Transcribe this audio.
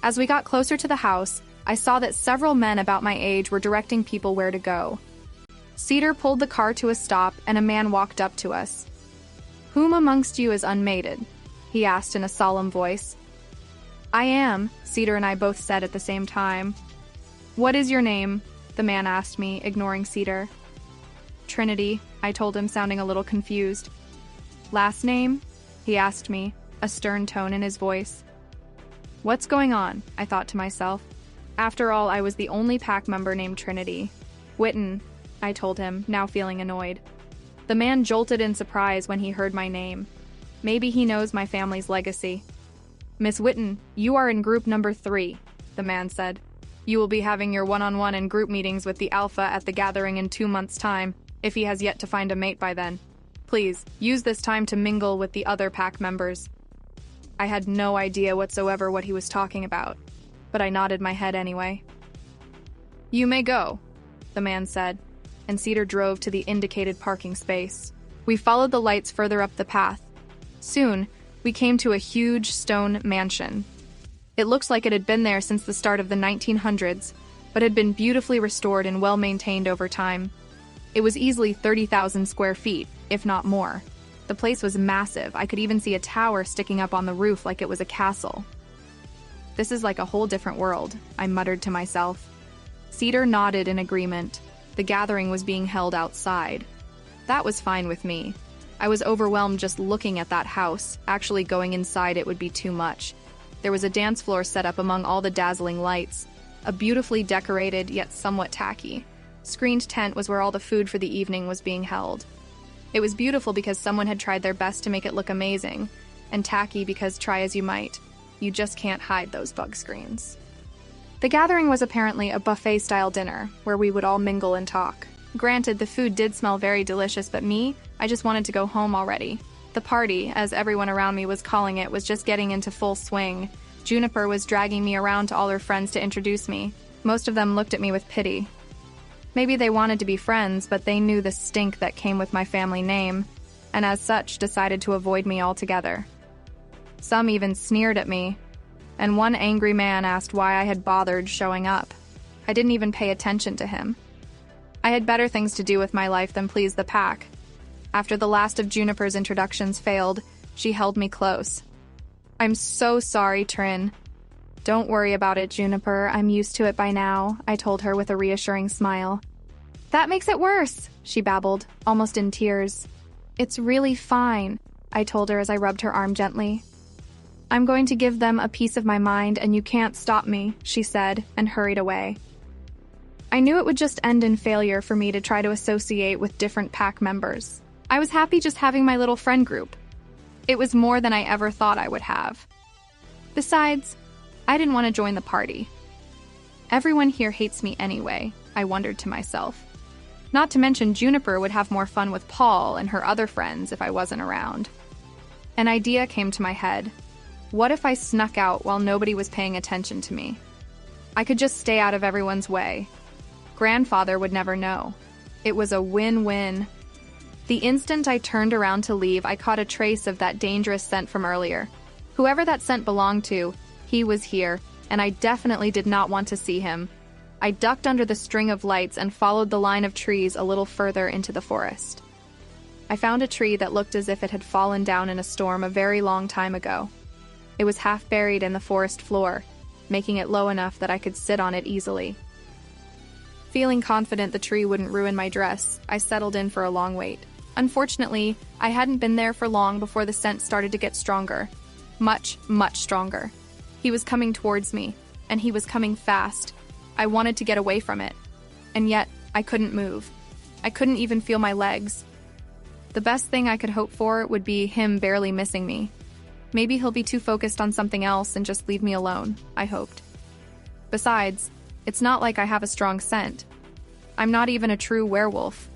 As we got closer to the house, I saw that several men about my age were directing people where to go. Cedar pulled the car to a stop, and a man walked up to us. "Whom amongst you is unmated?" he asked in a solemn voice. "I am," Cedar and I both said at the same time. "What is your name?" the man asked me, ignoring Cedar. "Trinity," I told him, sounding a little confused. "Last name?" he asked me, a stern tone in his voice. What's going on? I thought to myself. After all, I was the only pack member named Trinity. "Witten," I told him, now feeling annoyed. The man jolted in surprise when he heard my name. Maybe he knows my family's legacy. "Miss Witten, you are in group number 3, the man said. "You will be having your one-on-one and group meetings with the Alpha at the gathering in 2 months' time, if he has yet to find a mate by then. Please, use this time to mingle with the other pack members." I had no idea whatsoever what he was talking about, but I nodded my head anyway. "You may go," the man said, and Cedar drove to the indicated parking space. We followed the lights further up the path. Soon, we came to a huge stone mansion. It looked like it had been there since the start of the 1900s, but had been beautifully restored and well-maintained over time. It was easily 30,000 square feet, if not more. The place was massive. I could even see a tower sticking up on the roof like it was a castle. "This is like a whole different world," I muttered to myself. Cedar nodded in agreement. The gathering was being held outside. That was fine with me. I was overwhelmed just looking at that house. Actually going inside it would be too much. There was a dance floor set up among all the dazzling lights. A beautifully decorated, yet somewhat tacky, screened tent was where all the food for the evening was being held. It was beautiful because someone had tried their best to make it look amazing, and tacky because try as you might, you just can't hide those bug screens. The gathering was apparently a buffet-style dinner, where we would all mingle and talk. Granted, the food did smell very delicious, but I just wanted to go home already. The party, as everyone around me was calling it, was just getting into full swing. Juniper was dragging me around to all her friends to introduce me. Most of them looked at me with pity. Maybe they wanted to be friends, but they knew the stink that came with my family name, and as such decided to avoid me altogether. Some even sneered at me, and one angry man asked why I had bothered showing up. I didn't even pay attention to him. I had better things to do with my life than please the pack. After the last of Juniper's introductions failed, she held me close. "I'm so sorry, Trin." "Don't worry about it, Juniper. I'm used to it by now," I told her with a reassuring smile. "That makes it worse," she babbled, almost in tears. "It's really fine," I told her as I rubbed her arm gently. "I'm going to give them a piece of my mind, and you can't stop me," she said, and hurried away. I knew it would just end in failure for me to try to associate with different pack members. I was happy just having my little friend group. It was more than I ever thought I would have. Besides, I didn't want to join the party. Everyone here hates me anyway, I wondered to myself. Not to mention Juniper would have more fun with Paul and her other friends if I wasn't around. An idea came to my head. What if I snuck out while nobody was paying attention to me? I could just stay out of everyone's way. Grandfather would never know. It was a win-win. The instant I turned around to leave, I caught a trace of that dangerous scent from earlier. Whoever that scent belonged to, he was here, and I definitely did not want to see him. I ducked under the string of lights and followed the line of trees a little further into the forest. I found a tree that looked as if it had fallen down in a storm a very long time ago. It was half buried in the forest floor, making it low enough that I could sit on it easily. Feeling confident the tree wouldn't ruin my dress, I settled in for a long wait. Unfortunately, I hadn't been there for long before the scent started to get stronger. Much, much stronger. He was coming towards me, and he was coming fast. I wanted to get away from it, and yet I couldn't move. I couldn't even feel my legs. The best thing I could hope for would be him barely missing me. Maybe he'll be too focused on something else and just leave me alone, I hoped. Besides, it's not like I have a strong scent. I'm not even a true werewolf.